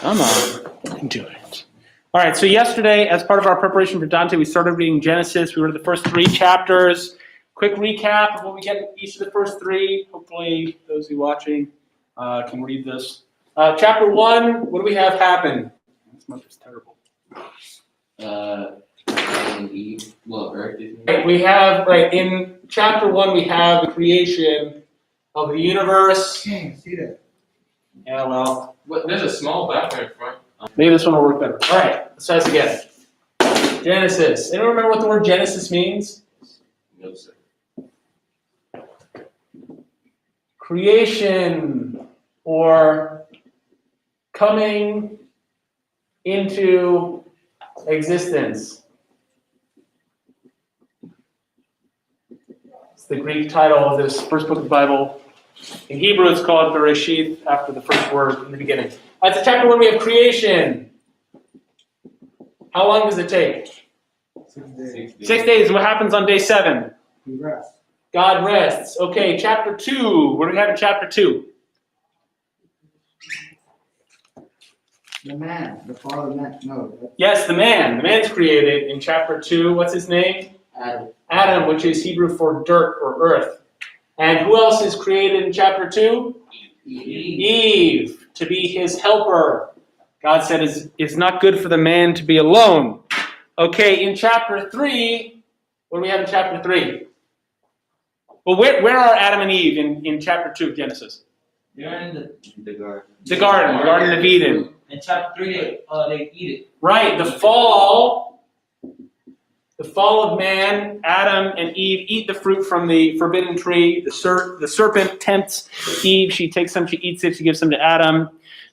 Come on, do it. All right, so yesterday, as part of our preparation for Dante, we started reading Genesis. We read the first 3 chapters. Quick recap of what we get in each of the first 3. Hopefully, those of you watching can read this. Chapter 1, what do we have happen? This month is terrible. Adam and Eve. Well, Earth. We have, in chapter 1, we have the creation of the universe. Can't see that. Yeah, well. There's a small background in front. Maybe this one will work better. All right, let's try this again. Genesis. Anyone remember what the word Genesis means? No, sir. Creation or coming into existence. It's the Greek title of this first book of the Bible. In Hebrew, it's called Bereshith, after the first word in the beginning. That's chapter 1. We have creation. How long does it take? 6 days. 6 days. What happens on day 7? He rests. God rests. Okay, chapter 2. What do we have in chapter 2? The man, the father of man. No. Yes, the man. The man's created in chapter 2. What's his name? Adam. Adam, which is Hebrew for dirt or earth. And who else is created in chapter 2? Eve, to be his helper. God said it's not good for the man to be alone. Okay, in chapter 3, what do we have in chapter 3? Well, where are Adam and Eve in chapter 2 of Genesis? They're in the garden. The Garden of Eden. In chapter 3, they eat it. Right, the fall of man, Adam and Eve eat the fruit from the forbidden tree. The serpent tempts Eve. She takes some, she eats it, she gives some to Adam. And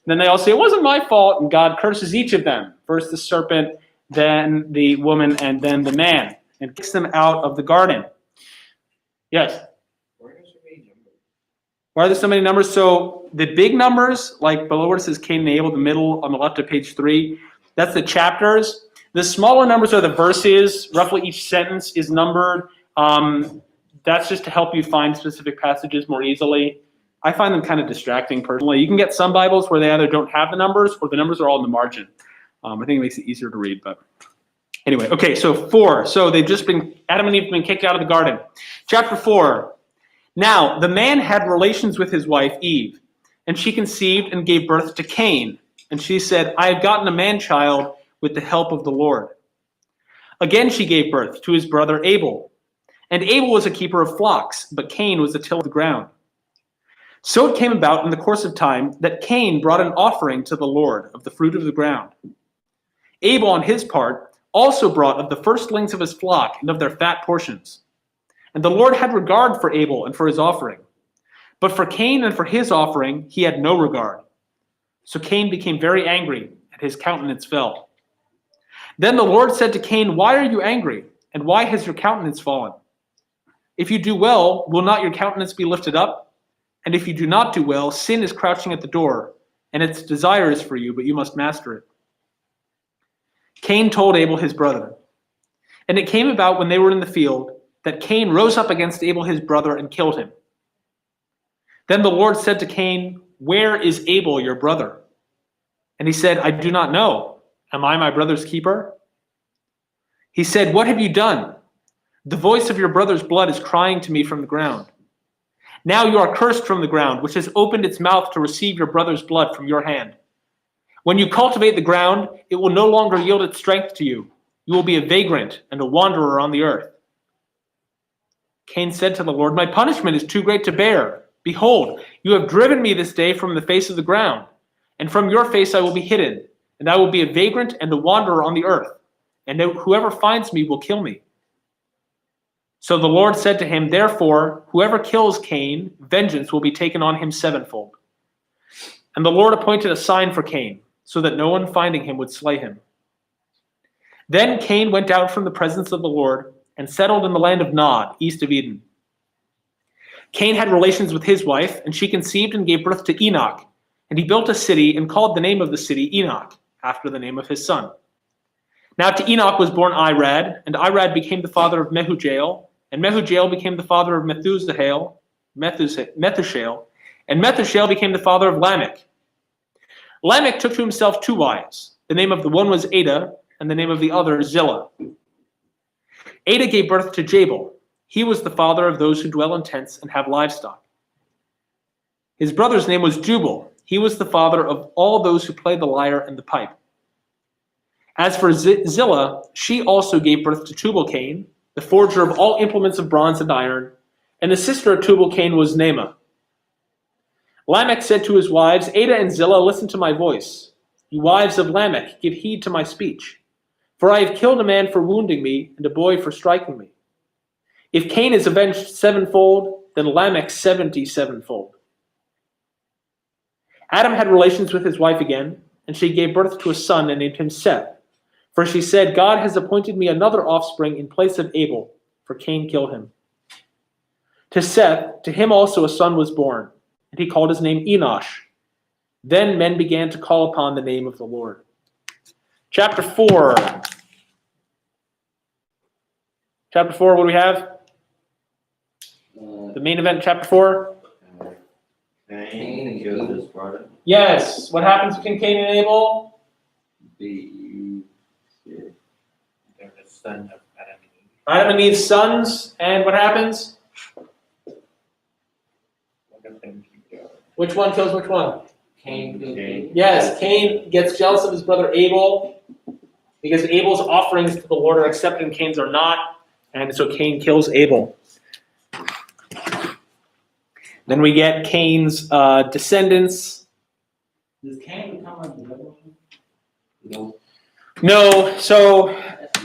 then they all say, it wasn't my fault, and God curses each of them. First the serpent, then the woman, and then the man, and kicks them out of the garden. Yes? Why are there so many numbers? So the big numbers, like below where it says Cain and Abel, the middle on the left of page 3, that's the chapters. The smaller numbers are the verses. Roughly each sentence is numbered. That's just to help you find specific passages more easily. I find them kind of distracting personally. You can get some Bibles where they either don't have the numbers or the numbers are all in the margin. I think it makes it easier to read. But anyway, okay, so 4. So Adam and Eve have been kicked out of the garden. Chapter 4. Now, the man had relations with his wife, Eve, and she conceived and gave birth to Cain. And she said, I have gotten a man-child with the help of the Lord. Again she gave birth to his brother Abel. And Abel was a keeper of flocks, but Cain was a tiller of the ground. So it came about in the course of time that Cain brought an offering to the Lord of the fruit of the ground. Abel, on his part, also brought of the firstlings of his flock and of their fat portions. And the Lord had regard for Abel and for his offering. But for Cain and for his offering he had no regard. So Cain became very angry, and his countenance fell. Then the Lord said to Cain, why are you angry, and why has your countenance fallen? If you do well, will not your countenance be lifted up? And if you do not do well, sin is crouching at the door, and its desire is for you, but you must master it. Cain told Abel his brother. And it came about when they were in the field, that Cain rose up against Abel his brother and killed him. Then the Lord said to Cain, where is Abel your brother? And he said, I do not know. Am I my brother's keeper? He said, what have you done? The voice of your brother's blood is crying to me from the ground. Now you are cursed from the ground, which has opened its mouth to receive your brother's blood from your hand. When you cultivate the ground, it will no longer yield its strength to you. You will be a vagrant and a wanderer on the earth. Cain said to the Lord, my punishment is too great to bear. Behold, you have driven me this day from the face of the ground, and from your face I will be hidden. And I will be a vagrant and a wanderer on the earth, and whoever finds me will kill me. So the Lord said to him, therefore, whoever kills Cain, vengeance will be taken on him sevenfold. And the Lord appointed a sign for Cain, so that no one finding him would slay him. Then Cain went out from the presence of the Lord and settled in the land of Nod, east of Eden. Cain had relations with his wife, and she conceived and gave birth to Enoch. And he built a city and called the name of the city Enoch, after the name of his son. Now to Enoch was born Irad, and Irad became the father of Mehujael, and Mehujael became the father of Methusael, and Methusael became the father of Lamech. Lamech took to himself 2 wives. The name of the one was Ada, and the name of the other Zillah. Ada gave birth to Jabal. He was the father of those who dwell in tents and have livestock. His brother's name was Jubal. He was the father of all those who play the lyre and the pipe. As for Zillah, she also gave birth to Tubal-Cain, the forger of all implements of bronze and iron, and the sister of Tubal-Cain was Naamah. Lamech said to his wives, Ada and Zillah, listen to my voice. You wives of Lamech, give heed to my speech. For I have killed a man for wounding me, and a boy for striking me. If Cain is avenged 7-fold, then Lamech 77-fold. Adam had relations with his wife again, and she gave birth to a son and named him Seth. For she said, God has appointed me another offspring in place of Abel, for Cain killed him. To Seth, to him also a son was born, and he called his name Enosh. Then men began to call upon the name of the Lord. Chapter 4. Chapter 4, what do we have? The main event in chapter 4? Cain killed his brother. Yes. What happens between Cain and Abel? The son of Adam and Eve. Adam and Eve's sons, and what happens? One of them killed Which one kills which one? Cain killed Cain. Yes, Cain gets jealous of his brother Abel because Abel's offerings to the Lord are accepted and Cain's are not, and so Cain kills Abel. Then we get Cain's descendants. Does Cain become a devil? No. No, so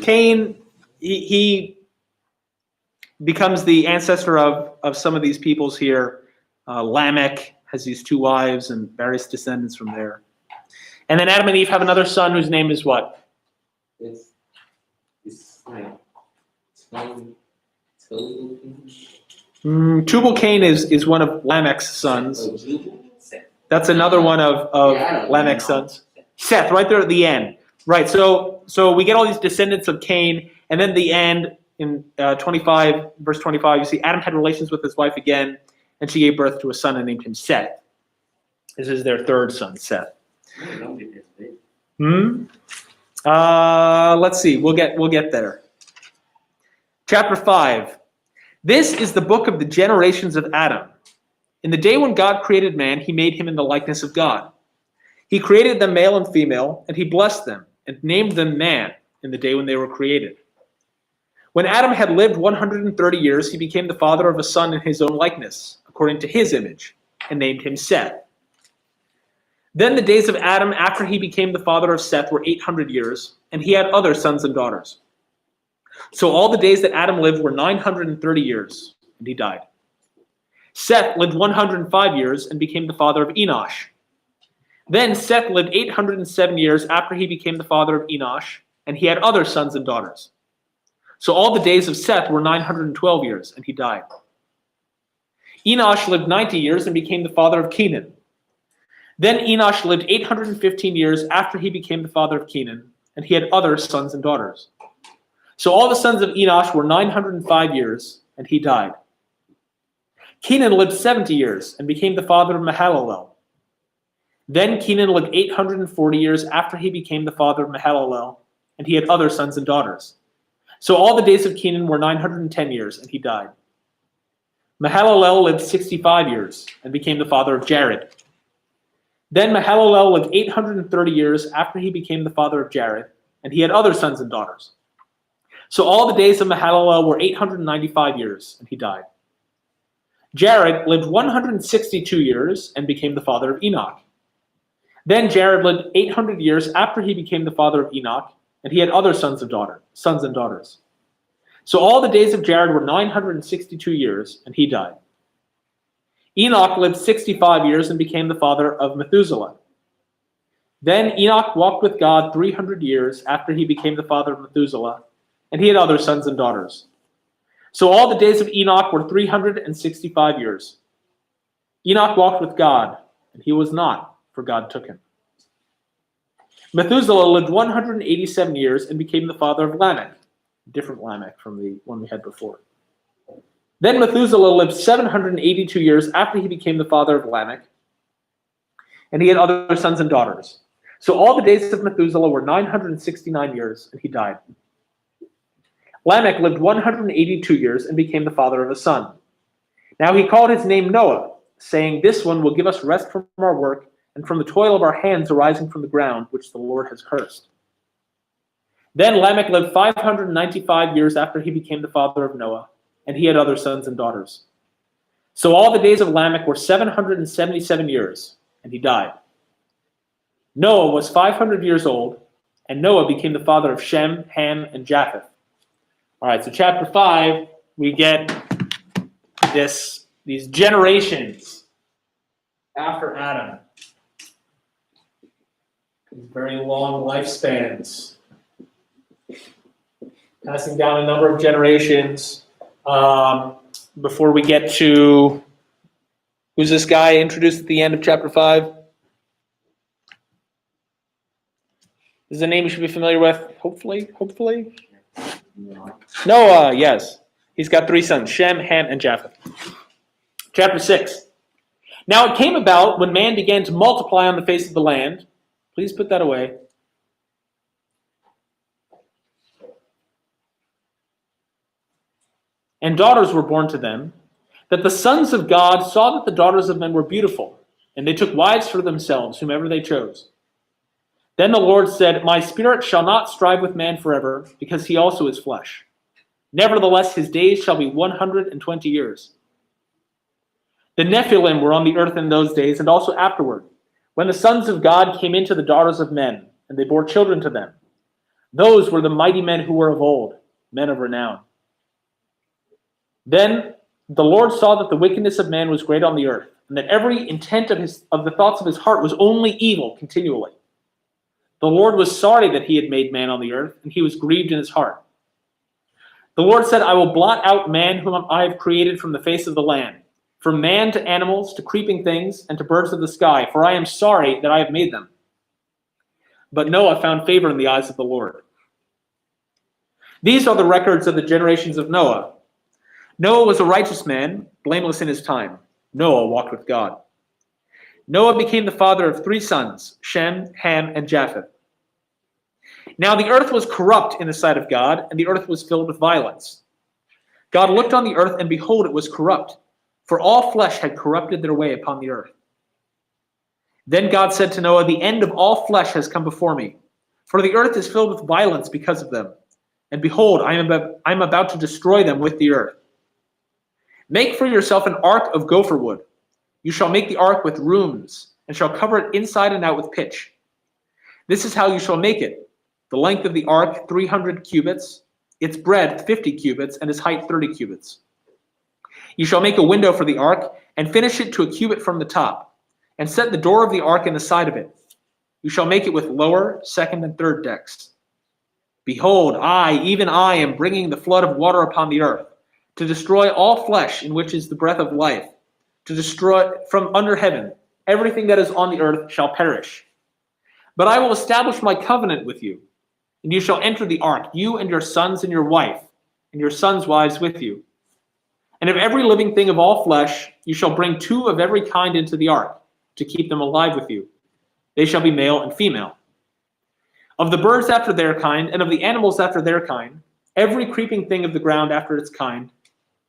Cain, he becomes the ancestor of some of these peoples here. Lamech has these 2 wives and various descendants from there. And then Adam and Eve have another son whose name is what? It's like Tubal-Cain is one of Lamech's sons. Jubal. That's another one of Yeah, Lamech's sons. Seth, right there at the end. Right, so we get all these descendants of Cain, and then the end, in 25, verse 25, you see Adam had relations with his wife again, and she gave birth to a son and named him Seth. This is their 3rd son, Seth. Let's see, we'll get there. Chapter 5. This is the book of the generations of Adam. In the day when God created man, he made him in the likeness of God. He created them male and female, and he blessed them, and named them man in the day when they were created. When Adam had lived 130 years, he became the father of a son in his own likeness, according to his image, and named him Seth. Then the days of Adam after he became the father of Seth were 800 years, and he had other sons and daughters. So all the days that Adam lived were 930 years, and he died. Seth lived 105 years and became the father of Enosh. Then Seth lived 807 years after he became the father of Enosh, and he had other sons and daughters. So all the days of Seth were 912 years, and he died. Enosh lived 90 years and became the father of Kenan. Then Enosh lived 815 years after he became the father of Kenan, and he had other sons and daughters. So all the sons of Enosh were 905 years, and he died. Kenan lived 70 years and became the father of Mahalalel. Then Kenan lived 840 years after he became the father of Mahalalel, and he had other sons and daughters. So all the days of Kenan were 910 years, and he died. Mahalalel lived 65 years and became the father of Jared. Then Mahalalel lived 830 years after he became the father of Jared, and he had other sons and daughters. So all the days of Mahalalel were 895 years, and he died. Jared lived 162 years and became the father of Enoch. Then Jared lived 800 years after he became the father of Enoch, and he had other sons and daughters. So all the days of Jared were 962 years, and he died. Enoch lived 65 years and became the father of Methuselah. Then Enoch walked with God 300 years after he became the father of Methuselah, and he had other sons and daughters. So all the days of Enoch were 365 years. Enoch walked with God, and he was not, for God took him. Methuselah lived 187 years and became the father of Lamech, a different Lamech from the one we had before. Then Methuselah lived 782 years after he became the father of Lamech. and he had other sons and daughters. So all the days of Methuselah were 969 years, and he died. Lamech lived 182 years and became the father of a son. Now he called his name Noah, saying, "This one will give us rest from our work and from the toil of our hands arising from the ground, which the Lord has cursed." Then Lamech lived 595 years after he became the father of Noah, and he had other sons and daughters. So all the days of Lamech were 777 years, and he died. Noah was 500 years old, and Noah became the father of Shem, Ham, and Japheth. All right, so chapter 5, we get these generations after Adam. These very long lifespans. Passing down a number of generations before we get to, who's this guy introduced at the end of chapter 5? This is a name you should be familiar with, hopefully. Noah, yes. He's got 3 sons, Shem, Ham, and Japheth. Chapter 6. Now it came about when man began to multiply on the face of the land. Please put that away. And daughters were born to them, that the sons of God saw that the daughters of men were beautiful, and they took wives for themselves, whomever they chose. Then the Lord said, "My spirit shall not strive with man forever, because he also is flesh. Nevertheless, his days shall be 120 years. The Nephilim were on the earth in those days, and also afterward, when the sons of God came into the daughters of men, and they bore children to them. Those were the mighty men who were of old, men of renown. Then the Lord saw that the wickedness of man was great on the earth, and that every intent of the thoughts of his heart was only evil continually. The Lord was sorry that he had made man on the earth, and he was grieved in his heart. The Lord said, I will blot out man whom I have created from the face of the land, from man to animals, to creeping things, and to birds of the sky, for I am sorry that I have made them. But Noah found favor in the eyes of the Lord. These are the records of the generations of Noah. Noah was a righteous man, blameless in his time. Noah walked with God. Noah became the father of 3 sons, Shem, Ham, and Japheth. Now the earth was corrupt in the sight of God, and the earth was filled with violence. God looked on the earth, and behold, it was corrupt, for all flesh had corrupted their way upon the earth. Then God said to Noah, the end of all flesh has come before me, for the earth is filled with violence because of them. And behold, I am about to destroy them with the earth. Make for yourself an ark of gopher wood. You shall make the ark with rooms, and shall cover it inside and out with pitch. This is how you shall make it. The length of the ark, 300 cubits, its breadth, 50 cubits, and its height, 30 cubits. You shall make a window for the ark, and finish it to a cubit from the top, and set the door of the ark in the side of it. You shall make it with lower, second, and third decks. Behold, I, even I, am bringing the flood of water upon the earth, to destroy all flesh in which is the breath of life, to destroy from under heaven everything that is on the earth shall perish. But I will establish my covenant with you, and you shall enter the ark, you and your sons and your wife, and your sons' wives with you. And of every living thing of all flesh, you shall bring 2 of every kind into the ark, to keep them alive with you. They shall be male and female. Of the birds after their kind, and of the animals after their kind, every creeping thing of the ground after its kind,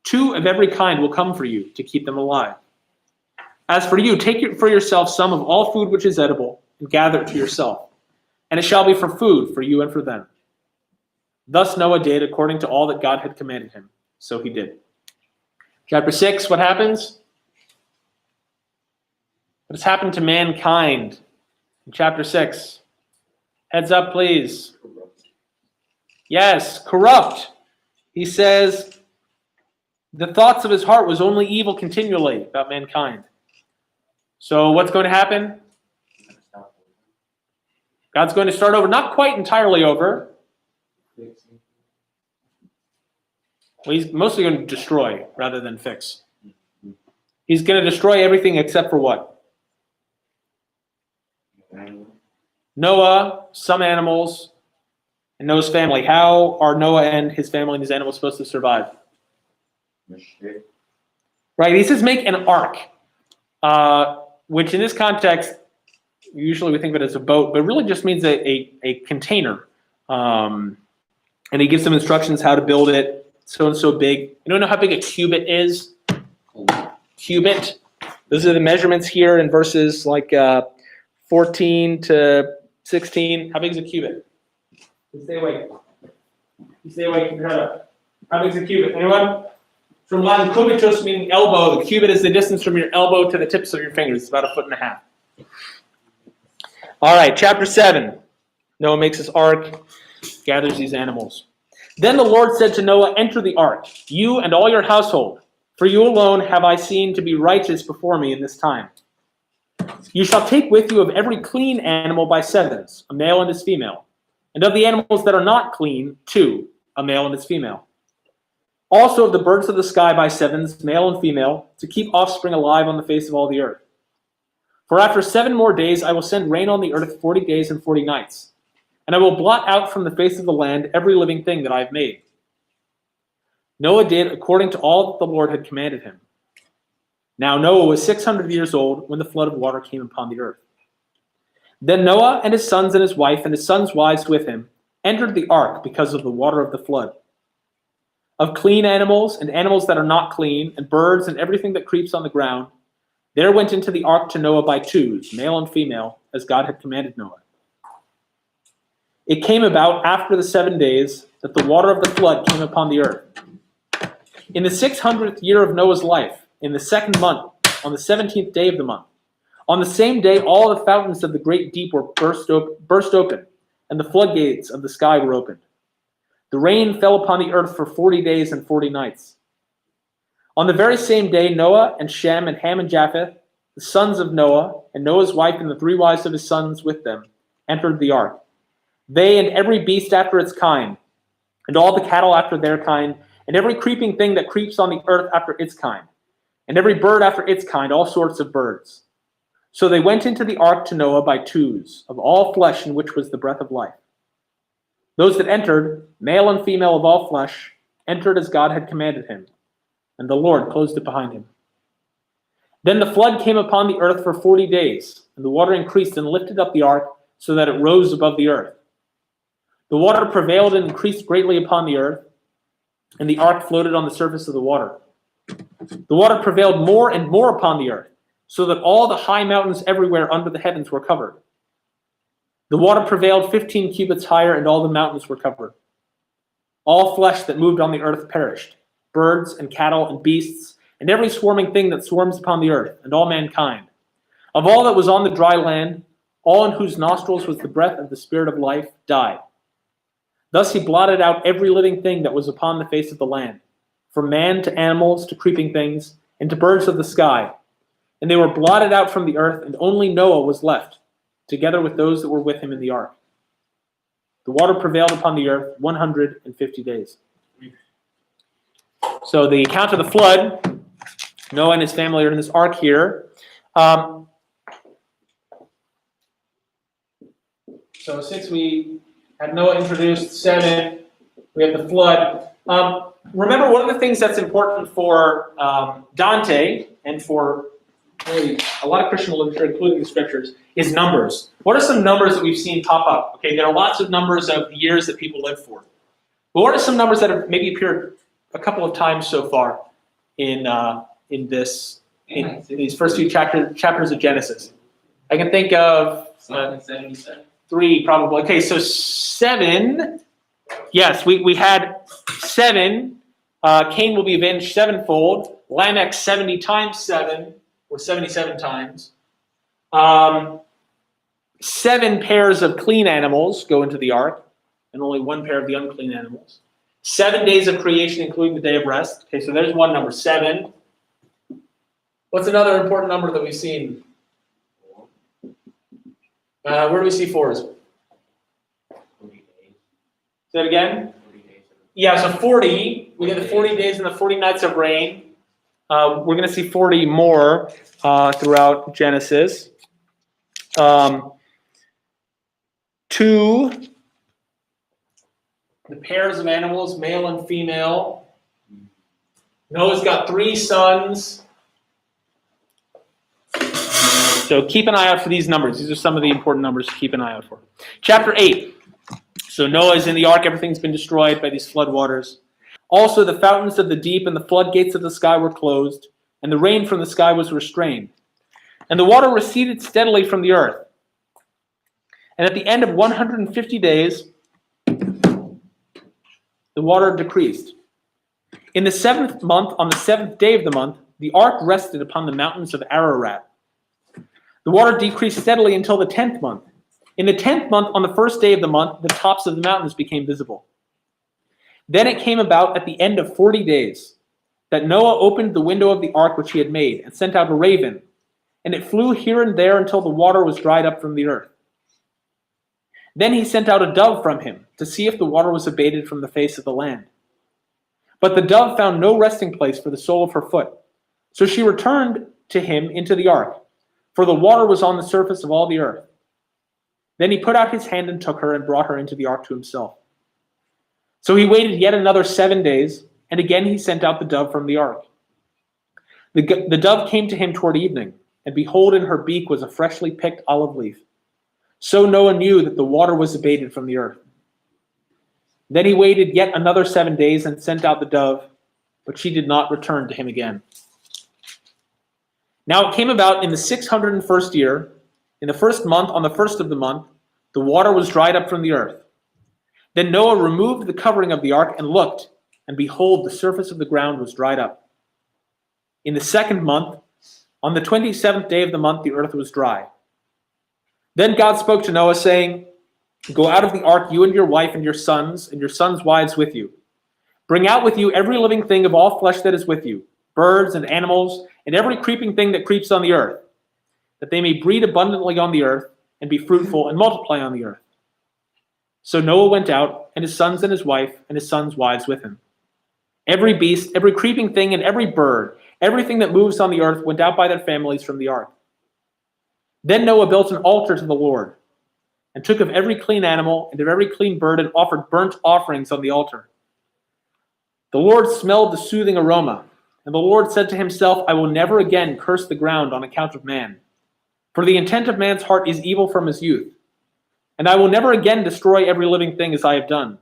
2 of every kind will come for you, to keep them alive. As for you, take for yourself some of all food which is edible, and gather it to yourself. And it shall be for food for you and for them. Thus Noah did according to all that God had commanded him. So he did. Chapter 6, what happens? What has happened to mankind in chapter 6? Heads up, please. Yes, corrupt. He says, the thoughts of his heart was only evil continually about mankind. So what's going to happen? God's going to start over, not quite entirely over. Well, he's mostly going to destroy rather than fix. He's going to destroy everything except for what? Noah, some animals, and Noah's family. How are Noah and his family and his animals supposed to survive? Right, he says make an ark, which in this context usually we think of it as a boat, but it really just means a container. And he gives them instructions how to build it, so and so big. You don't know how big a cubit is? Cubit. Those are the measurements here in verses like 14 to 16. How big is a cubit? You stay awake. You stay awake. How big is a cubit? Anyone? From Latin cubitus, meaning elbow. The cubit is the distance from your elbow to the tips of your fingers. It's about 1.5 feet. All right, chapter 7. Noah makes his ark, gathers these animals. Then the Lord said to Noah, enter the ark, you and all your household, for you alone have I seen to be righteous before me in this time. You shall take with you of every clean animal by sevens, a male and his female, and of the animals that are not clean, 2, a male and his female. Also of the birds of the sky by sevens, male and female, to keep offspring alive on the face of all the earth. For after 7 more days I will send rain on the earth 40 days and 40 nights, and I will blot out from the face of the land every living thing that I have made. Noah did according to all that the Lord had commanded him. Now Noah was 600 years old when the flood of water came upon the earth. Then Noah and his sons and his wife and his sons' wives with him entered the ark because of the water of the flood. Of clean animals and animals that are not clean, and birds and everything that creeps on the ground, there went into the ark to Noah by 2s, male and female, as God had commanded Noah. It came about after the 7 days that the water of the flood came upon the earth. In the 600th year of Noah's life, in the 2nd month, on the 17th day of the month, on the same day all the fountains of the great deep were burst open, and the floodgates of the sky were opened. The rain fell upon the earth for 40 days and 40 nights. On the very same day, Noah and Shem and Ham and Japheth, the sons of Noah, and Noah's wife and the 3 wives of his sons with them, entered the ark. They and every beast after its kind, and all the cattle after their kind, and every creeping thing that creeps on the earth after its kind, and every bird after its kind, all sorts of birds. So they went into the ark to Noah by 2s, of all flesh in which was the breath of life. Those that entered, male and female of all flesh, entered as God had commanded him, and the Lord closed it behind him. Then the flood came upon the earth for 40 days, and the water increased and lifted up the ark so that it rose above the earth. The water prevailed and increased greatly upon the earth, and the ark floated on the surface of the water. The water prevailed more and more upon the earth, so that all the high mountains everywhere under the heavens were covered. The water prevailed 15 cubits higher, and all the mountains were covered. All flesh that moved on the earth perished, birds and cattle and beasts, and every swarming thing that swarms upon the earth, and all mankind. Of all that was on the dry land, all in whose nostrils was the breath of the Spirit of life died. Thus he blotted out every living thing that was upon the face of the land, from man to animals to creeping things, and to birds of the sky. And they were blotted out from the earth, and only Noah was left, together with those that were with him in the ark. The water prevailed upon the earth 150 days. So the account of the flood, Noah and his family are in this ark here. So 6, we had Noah introduced. 7, we have the flood. Remember, one of the things that's important for Dante and for really a lot of Christian literature, including the scriptures, is numbers. What are some numbers that we've seen pop up? Okay, there are lots of numbers of years that people live for. But what are some numbers that have maybe appeared a couple of times so far in these first few chapters of Genesis? I can think of 3 probably. Okay, so 7. Yes, we had 7. Cain will be avenged 7-fold. Lamech 70 times 7, or 77 times. 7 pairs of clean animals go into the ark, and only 1 pair of the unclean animals. 7 days of creation, including the day of rest. Okay, so there's one number, 7. What's another important number that we've seen? Where do we see 4s? 40 days. Say it again? 40 days. Yeah, so 40. We get the 40 days and the 40 nights of rain. We're going to see 40 more throughout Genesis. 2, the pairs of animals, male and female. Noah's got 3 sons. So keep an eye out for these numbers. These are some of the important numbers to keep an eye out for. Chapter 8. So Noah is in the ark. Everything's been destroyed by these flood waters. Also, the fountains of the deep and the floodgates of the sky were closed, and the rain from the sky was restrained. And the water receded steadily from the earth. And at the end of 150 days, the water decreased. In the 7th month, on the 7th day of the month, the ark rested upon the mountains of Ararat. The water decreased steadily until the 10th month. In the 10th month, on the 1st day of the month, the tops of the mountains became visible. Then it came about at the end of 40 days that Noah opened the window of the ark which he had made and sent out a raven, and it flew here and there until the water was dried up from the earth. Then he sent out a dove from him to see if the water was abated from the face of the land. But the dove found no resting place for the sole of her foot. So she returned to him into the ark, for the water was on the surface of all the earth. Then he put out his hand and took her and brought her into the ark to himself. So he waited yet another 7 days, and again he sent out the dove from the ark. The dove came to him toward evening, and behold, in her beak was a freshly picked olive leaf. So Noah knew that the water was abated from the earth. Then he waited yet another 7 days and sent out the dove, but she did not return to him again. Now it came about in the 601st year, in the 1st month, on the 1st of the month, the water was dried up from the earth. Then Noah removed the covering of the ark and looked, and behold, the surface of the ground was dried up. In the 2nd month, on the 27th day of the month, the earth was dry. Then God spoke to Noah, saying, Go out of the ark, you and your wife and your sons wives with you. Bring out with you every living thing of all flesh that is with you, birds and animals, and every creeping thing that creeps on the earth, that they may breed abundantly on the earth, and be fruitful and multiply on the earth. So Noah went out, and his wife, and his sons' wives with him. Every beast, every creeping thing, and every bird, everything that moves on the earth went out by their families from the ark. Then Noah built an altar to the Lord, and took of every clean animal and of every clean bird and offered burnt offerings on the altar. The Lord smelled the soothing aroma, and the Lord said to himself, I will never again curse the ground on account of man, for the intent of man's heart is evil from his youth. And I will never again destroy every living thing as I have done.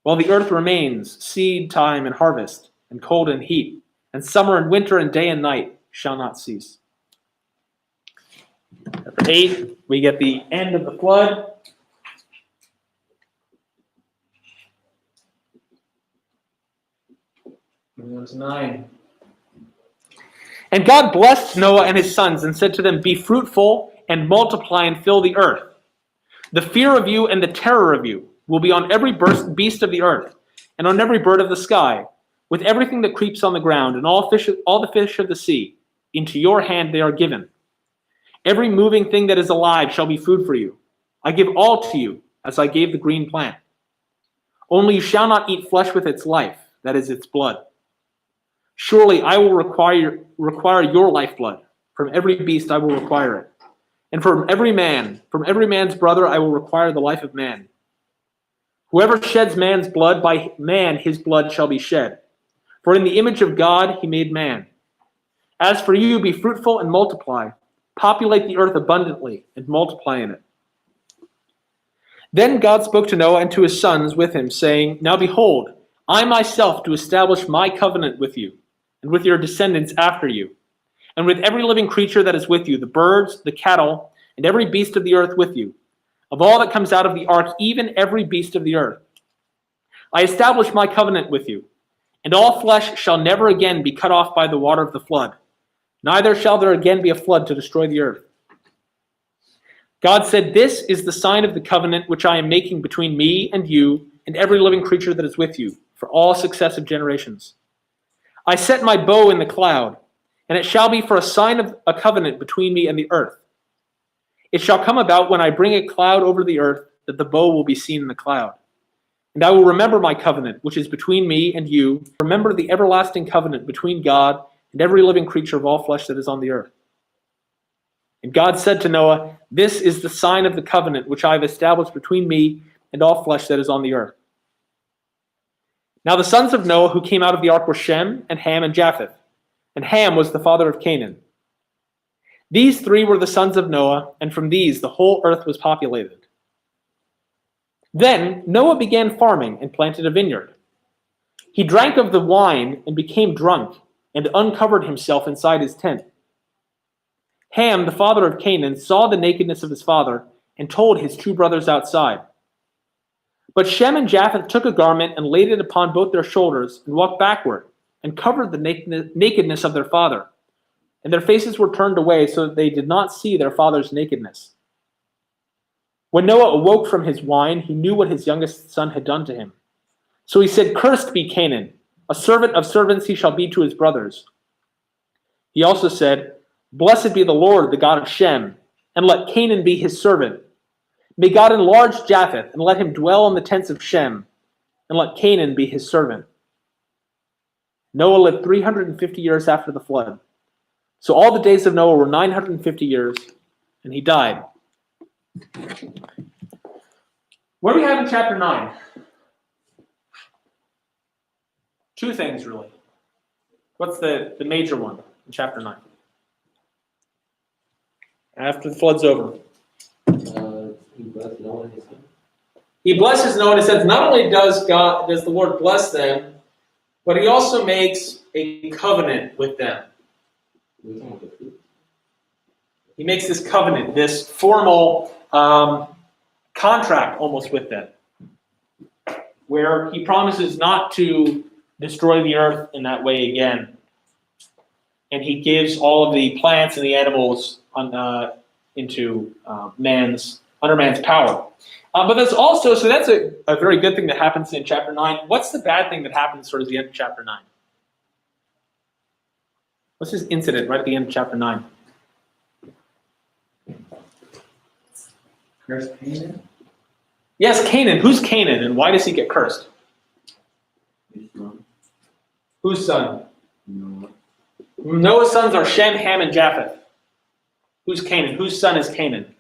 While the earth remains, seed time and harvest, and cold and heat, and summer and winter and day and night shall not cease. Chapter 8, we get the end of the flood. Verse 9. And God blessed Noah and his sons and said to them, Be fruitful and multiply and fill the earth. The fear of you and the terror of you will be on every beast of the earth and on every bird of the sky, with everything that creeps on the ground and all the fish of the sea. Into your hand they are given. Every moving thing that is alive shall be food for you. I give all to you, as I gave the green plant. Only you shall not eat flesh with its life, that is its blood. Surely I will require your lifeblood. From every beast I will require it. And from every man's brother I will require the life of man. Whoever sheds man's blood, by man his blood shall be shed. For in the image of God he made man. As for you, be fruitful and multiply. Populate the earth abundantly and multiply in it. Then God spoke to Noah and to his sons with him, saying, Now behold, I myself do establish my covenant with you, and with your descendants after you, and with every living creature that is with you, the birds, the cattle, and every beast of the earth with you, of all that comes out of the ark, even every beast of the earth. I establish my covenant with you, and all flesh shall never again be cut off by the water of the flood, neither shall there again be a flood to destroy the earth. God said, This is the sign of the covenant which I am making between me and you and every living creature that is with you for all successive generations. I set my bow in the cloud, and it shall be for a sign of a covenant between me and the earth. It shall come about when I bring a cloud over the earth that the bow will be seen in the cloud. And I will remember my covenant, which is between me and you, remember the everlasting covenant between God and every living creature of all flesh that is on the earth. And God said to Noah, This is the sign of the covenant which I have established between me and all flesh that is on the earth. Now the sons of Noah who came out of the ark were Shem and Ham and Japheth. And Ham was the father of Canaan. These three were the sons of Noah, and from these the whole earth was populated. Then Noah began farming and planted a vineyard. He drank of the wine and became drunk, and uncovered himself inside his tent. Ham, the father of Canaan, saw the nakedness of his father, and told his two brothers outside. But Shem and Japheth took a garment and laid it upon both their shoulders, and walked backward, and covered the nakedness of their father. And their faces were turned away, so that they did not see their father's nakedness. When Noah awoke from his wine, he knew what his youngest son had done to him. So he said, "Cursed be Canaan, a servant of servants he shall be to his brothers." He also said, "Blessed be the Lord, the God of Shem, and let Canaan be his servant. May God enlarge Japheth, and let him dwell in the tents of Shem, and let Canaan be his servant." Noah lived 350 years after the flood. So all the days of Noah were 950 years, and he died. What do we have in chapter 9? Two things, really. What's the major one in chapter 9? After the flood's over. He blessed Noah and his son. He blesses Noah in a sense. Not only does the Lord bless them, but he also makes a covenant with them. He makes this covenant, this formal contract almost with them, where he promises not to destroy the earth in that way again. And he gives all of the plants and the animals into under man's power. But that's also, so that's a very good thing that happens in chapter 9. What's the bad thing that happens towards the end of chapter 9? What's this incident right at the end of chapter 9? Curse Canaan. Yes, Canaan. Who's Canaan, and why does he get cursed? His son. Whose son? Noah. Noah's sons are Shem, Ham, and Japheth. Who's Canaan? Whose son is Canaan?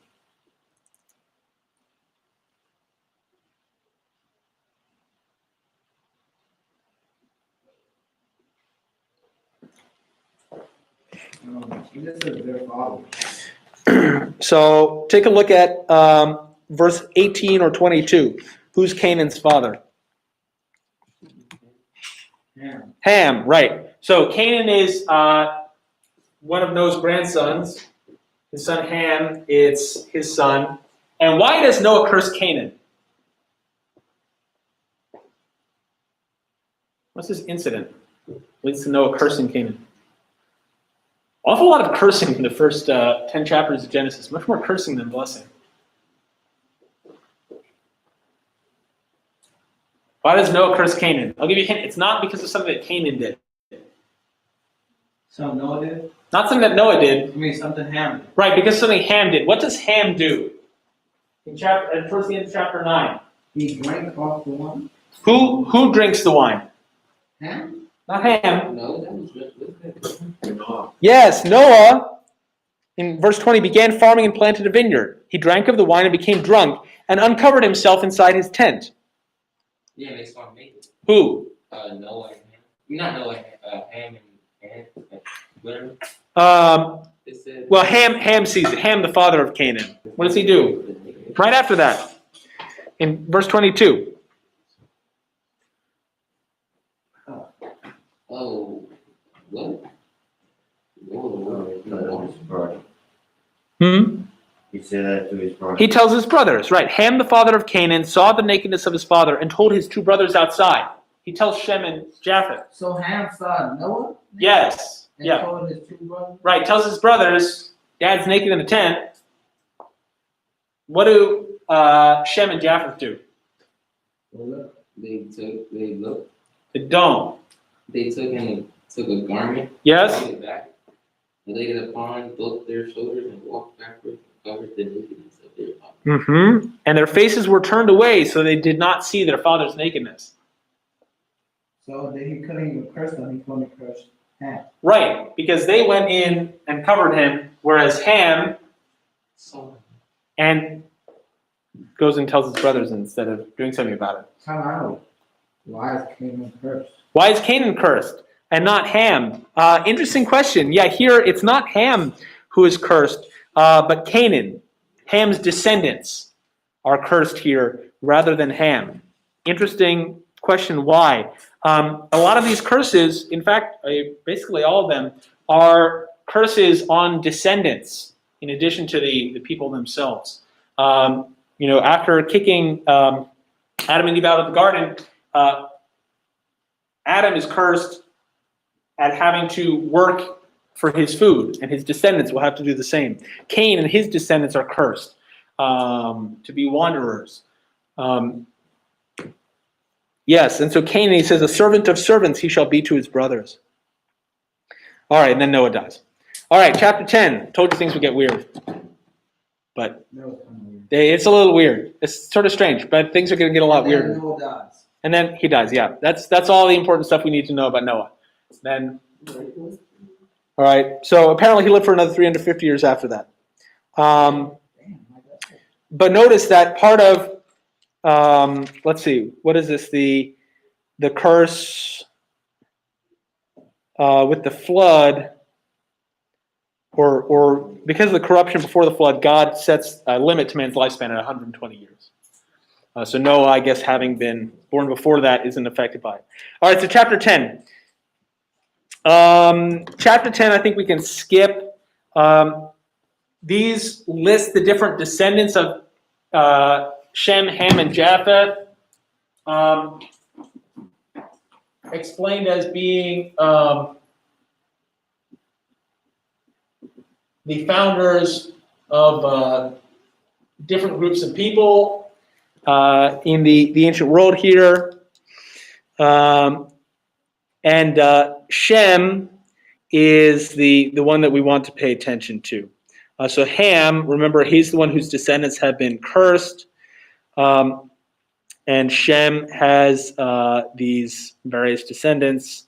This is their father. So take a look at verse 18 or 22. Who's Canaan's father? Ham. Ham, right. So Canaan is one of Noah's grandsons. His son Ham, it's his son. And why does Noah curse Canaan? What's this incident? Leads to Noah cursing Canaan. Awful lot of cursing in the first 10 chapters of Genesis. Much more cursing than blessing. Why does Noah curse Canaan? I'll give you a hint. It's not because of something that Canaan did. Something Noah did? Not something that Noah did. I mean, something Ham did. Right, because something Ham did. What does Ham do? Towards the end of chapter 9. He drank off the wine. Who drinks the wine? Ham? Not Ham. No, that was just Yes, Noah, in verse 20, began farming and planted a vineyard. He drank of the wine and became drunk, and uncovered himself inside his tent. Yeah, they saw him naked. Who? Noah and Ham. Not Noah, Ham and whatever. They said. Well, Ham sees it. Ham, the father of Canaan. What does he do? Right after that, in verse 22. Oh, what? Whoa. He said that to his brother. He tells his brothers, right? Ham, the father of Canaan, saw the nakedness of his father and told his two brothers outside. He tells Shem and Japheth. So Ham saw Noah? Yes. And Yeah. told his two brothers? Right. Tells his brothers, Dad's naked in the tent. What do Shem and Japheth do? They looked. They don't. They took a garment, Yes? laid it back, and laid it upon both their shoulders and walked backwards and covered the nakedness of their father. Mm-hmm. And their faces were turned away, so they did not see their father's nakedness. So then he couldn't even curse them, he couldn't curse Ham. Right, because they went in and covered him, whereas Ham So, and goes and tells his brothers instead of doing something about it. Time out. Why is Canaan cursed? Why is Canaan cursed and not Ham? Interesting question. Yeah, here it's not Ham who is cursed. But Canaan, Ham's descendants, are cursed here rather than Ham. Interesting question, why? A lot of these curses, in fact, basically all of them, are curses on descendants in addition to the people themselves. After kicking Adam and Eve out of the garden, Adam is cursed at having to work for his food, and his descendants will have to do the same. Cain and his descendants are cursed to be wanderers. Yes, and so Cain, he says, a servant of servants he shall be to his brothers. All right, and then Noah dies. All right, chapter 10. Told you things would get weird. But That was kind of weird. it's a little weird. It's sort of strange, but things are going to get a lot And then weirder. Noah dies. And then he dies, yeah. That's all the important stuff we need to know about Noah. Then, all right, so apparently he lived for another 350 years after that. Damn, my God. But notice that part of, let's see, what is this? The curse with the flood, or because of the corruption before the flood, God sets a limit to man's lifespan at 120 years. So Noah, I guess, having been born before that, isn't affected by it. All right, so chapter 10. Chapter 10, I think we can skip. These list the different descendants of Shem, Ham, and Japheth, explained as being the founders of different groups of people in the ancient world here. And Shem is the one that we want to pay attention to. So Ham, remember, he's the one whose descendants have been cursed. And Shem has these various descendants.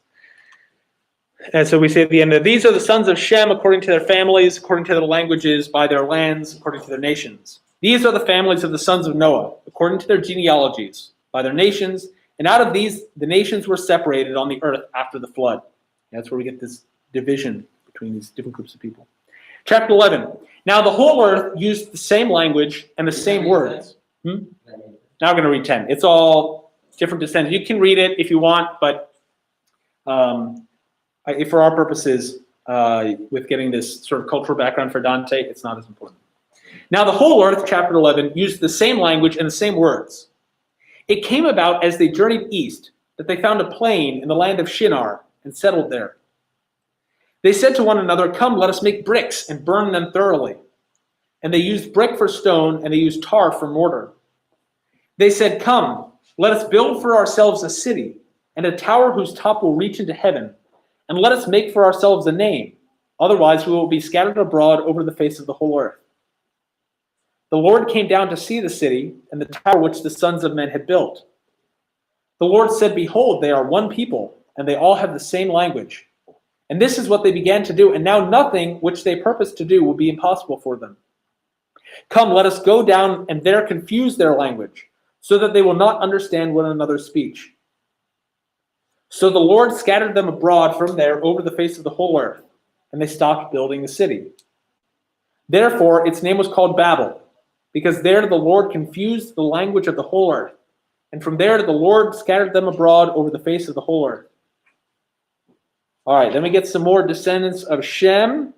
And so we say at the end of, these are the sons of Shem according to their families, according to their languages, by their lands, according to their nations. These are the families of the sons of Noah, according to their genealogies, by their nations. And out of these, the nations were separated on the earth after the flood. That's where we get this division between these different groups of people. Chapter 11. Now the whole earth used the same language and the same words. Now I'm going to read 10. It's all different descendants. You can read it if you want, but for our purposes, with getting this sort of cultural background for Dante, it's not as important. Now the whole earth, chapter 11, used the same language and the same words. It came about as they journeyed east that they found a plain in the land of Shinar and settled there. They said to one another, come, let us make bricks and burn them thoroughly. And they used brick for stone, and they used tar for mortar. They said, come, let us build for ourselves a city, and a tower whose top will reach into heaven, and let us make for ourselves a name. Otherwise we will be scattered abroad over the face of the whole earth. The Lord came down to see the city, and the tower which the sons of men had built. The Lord said, behold, they are one people, and they all have the same language. And this is what they began to do, and now nothing which they purpose to do will be impossible for them. Come, let us go down and there confuse their language, so that they will not understand one another's speech. So the Lord scattered them abroad from there over the face of the whole earth, and they stopped building the city. Therefore its name was called Babel, because there the Lord confused the language of the whole earth, and from there the Lord scattered them abroad over the face of the whole earth. All right, then we get some more descendants of Shem.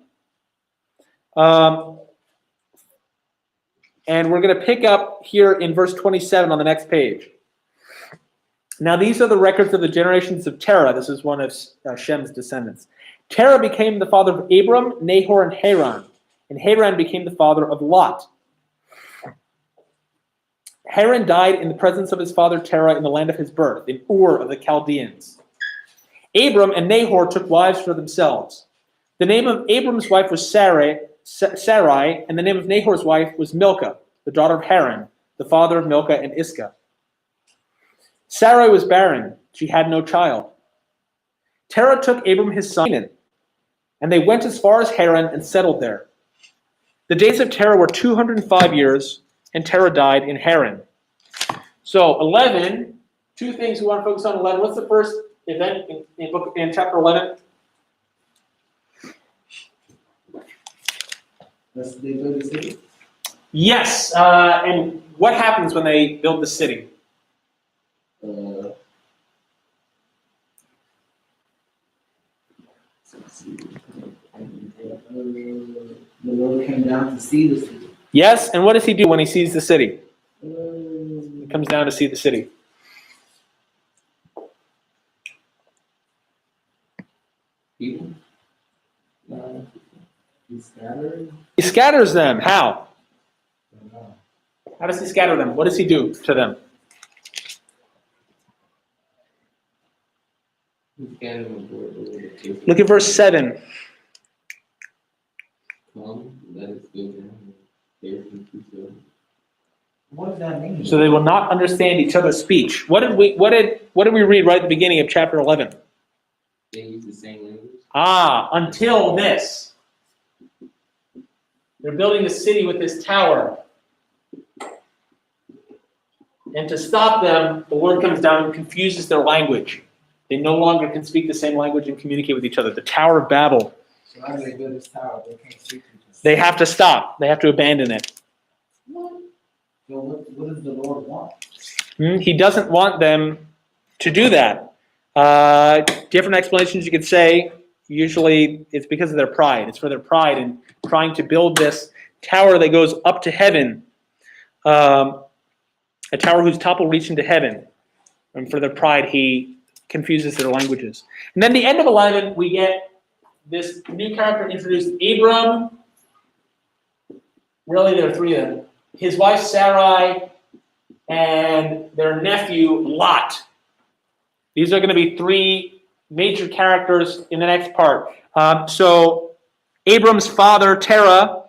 And we're going to pick up here in verse 27 on the next page. Now these are the records of the generations of Terah. This is one of Shem's descendants. Terah became the father of Abram, Nahor, and Haran. And Haran became the father of Lot. Haran died in the presence of his father Terah in the land of his birth, in Ur of the Chaldeans. Abram and Nahor took wives for themselves. The name of Abram's wife was Sarai, and the name of Nahor's wife was Milcah, the daughter of Haran, the father of Milcah and Iscah. Sarai was barren. She had no child. Terah took Abram his son, Canaan, and they went as far as Haran and settled there. The days of Terah were 205 years, and Terah died in Haran. So 11, two things we want to focus on 11. What's the first event in chapter 11? They build the city? Yes, and what happens when they build the city? The Lord came down to see the city. Yes, and what does he do when he sees the city? Uh, He comes down to see the city. People? He scattered. He scatters them. How? I don't know. How does he scatter them? What does he do to them? Who's gathering on board the people? Look at verse 7. Come, let us go down. There from Crusoe. What does that mean? So they will not understand each other's speech. What did we read right at the beginning of chapter 11? They use the same language. Until this. They're building a city with this tower. And to stop them, the Lord comes down and confuses their language. They no longer can speak the same language and communicate with each other. The Tower of Babel. So as they build this tower, they can't speak to each other. They have to stop. They have to abandon it. So what does the Lord want? He doesn't want them to do that. Different explanations you could say. Usually it's because of their pride. It's for their pride in trying to build this tower that goes up to heaven. A tower whose top will reach into heaven. And for their pride, he confuses their languages. And then the end of 11, we get this new character introduced, Abram. Really, there are three of them. His wife Sarai, and their nephew Lot. These are going to be three major characters in the next part. So Abram's father, Terah,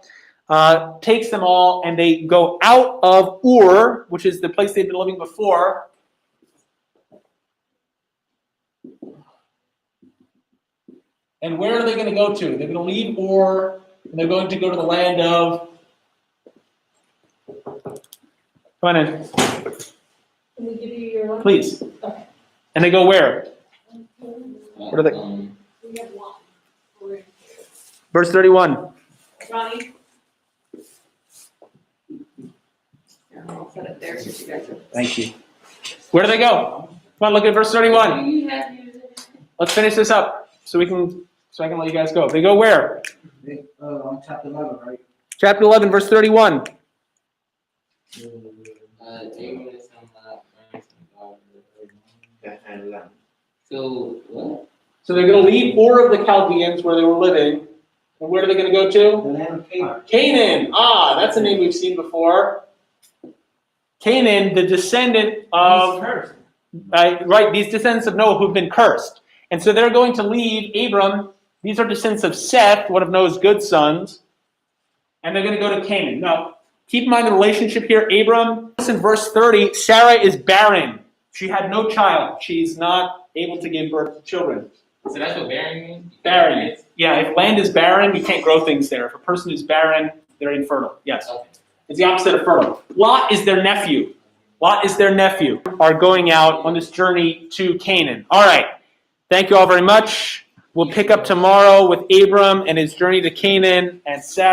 takes them all, and they go out of Ur, which is the place they've been living before. And where are they going to go to? They're going to leave Ur, and they're going to go to the land of... Come on in, Can we give you your one? please. Okay. And they go where? What are they- We have one. We're in here. Verse 31. Ronnie? Yeah, I'll put it there so you guys are. Thank you. Where do they go? Come on, look at verse 31. You have yours. Let's finish this up so I can let you guys go. They go where? They, on chapter 11, right? Chapter 11, verse 31. Abraham is son Lot, Aaron's son daughter. And So, what? So they're going to leave Ur of the Chaldeans where they were living. And where are they going to go The to? land of Canaan. Canaan. That's a name we've seen before. Canaan, the descendant He's of... cursed. right, these descendants of Noah who've been cursed. And so they're going to leave Abram. These are descendants of Seth, one of Noah's good sons. And they're going to go to Canaan. Now, keep in mind the relationship here. Abram, in verse 30, Sarah is barren. She had no child. She's not able to give birth to children. So that's what barren means? Barren. Yeah, if land is barren, you can't grow things there. If a person is barren, they're infertile. Yes. Okay. It's the opposite of fertile. Lot is their nephew. Are going out on this journey to Canaan. All right. Thank you all very much. We'll pick up tomorrow with Abram and his journey to Canaan and Sarah.